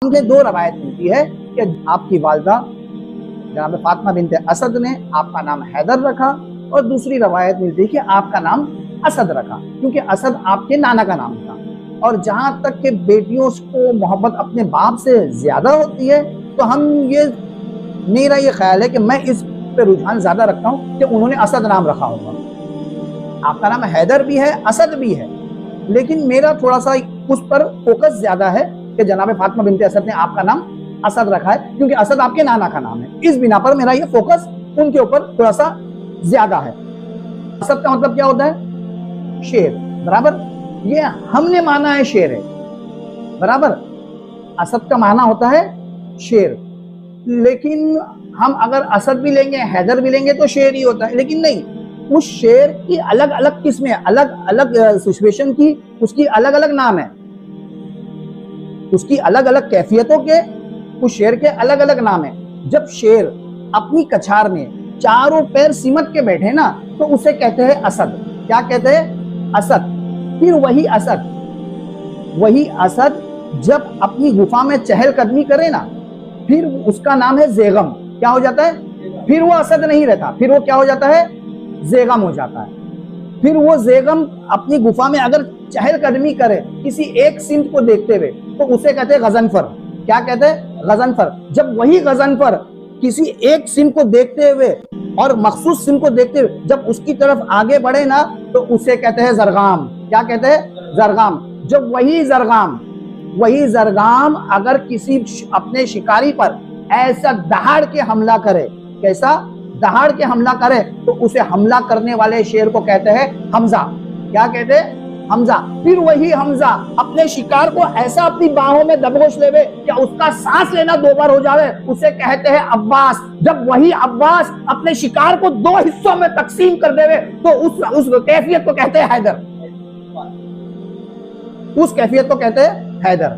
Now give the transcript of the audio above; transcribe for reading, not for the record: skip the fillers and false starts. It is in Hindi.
मुझे दो रवायत मिलती है कि आपकी वालदा जनाब फातिमा बिनते असद ने आपका नाम हैदर रखा, और दूसरी रवायत मिलती है कि आपका नाम असद रखा, क्योंकि असद आपके नाना का नाम था। और जहां तक कि बेटियों को मोहब्बत अपने बाप से ज्यादा होती है, तो मेरा ये ख्याल है कि मैं इस पे रुझान ज्यादा रखता हूँ कि उन्होंने असद नाम रखा होगा। आपका नाम हैदर भी है, असद भी है, लेकिन मेरा थोड़ा सा उस पर फोकस ज्यादा है कि जनाब फातिमा बिनते असद ने आपका नाम असद रखा है, क्योंकि असद आपके नाना का नाम है। इस बिना पर मेरा ये फोकस उनके ऊपर थोड़ा सा ज्यादा है। असद का मतलब क्या होता है? शेर, बराबर। ये हमने माना है शेर है, बराबर। असद का माना होता है शेर, लेकिन हम अगर असद भी लेंगे हैदर भी लेंगे तो शेर ही होता है। लेकिन नहीं, उस शेर की अलग अलग किस्में, अलग अलग सिचुएशन की उसकी अलग अलग नाम है, उसकी अलग अलग कैफियतों के उस शेर के अलग अलग नाम है। जब शेर अपनी कछार में चारों पैर सिमट के बैठे ना, तो उसे कहते हैं असद। क्या कहते हैं? असद। फिर वही असद जब अपनी गुफा में चहलकदमी करे ना, फिर उसका नाम है जेगम। क्या हो जाता है? फिर वो असद नहीं रहता, फिर वो क्या हो जाता है? जेगम हो जाता है। फिर वो जेगम अपनी गुफा में अगर चहलकदमी करे किसी एक सिमत को देखते हुए, तो उसे कहते हैं गजनफर। क्या कहते हैं? गजनफर। जब वही गजनफर किसी एक सिम को देखते हुए और मखसूस सिम को देखते हुए जब उसकी तरफ आगे बढ़े ना, तो उसे कहते हैं जरगाम। क्या कहते हैं? जरगाम। जब वही जरगाम अगर किसी अपने शिकारी पर ऐसा दहाड़ के हमला करे, कैसा दहाड़ के हमला करे, तो उसे हमला करने वाले शेर को कहते हैं हमजा। क्या कहते हैं? हमजा। फिर वही हमजा अपने शिकार को ऐसा अपनी बाहों में दबोच लेवे कि उसका सांस लेना 2 बार हो जावे, उसे कहते हैं अब्बास। जब वही अब्बास अपने शिकार को 2 हिस्सों में तकसीम कर देवे, तो उस कैफियत को कहते हैं हैदर। उस कैफियत को कहते हैं हैदर।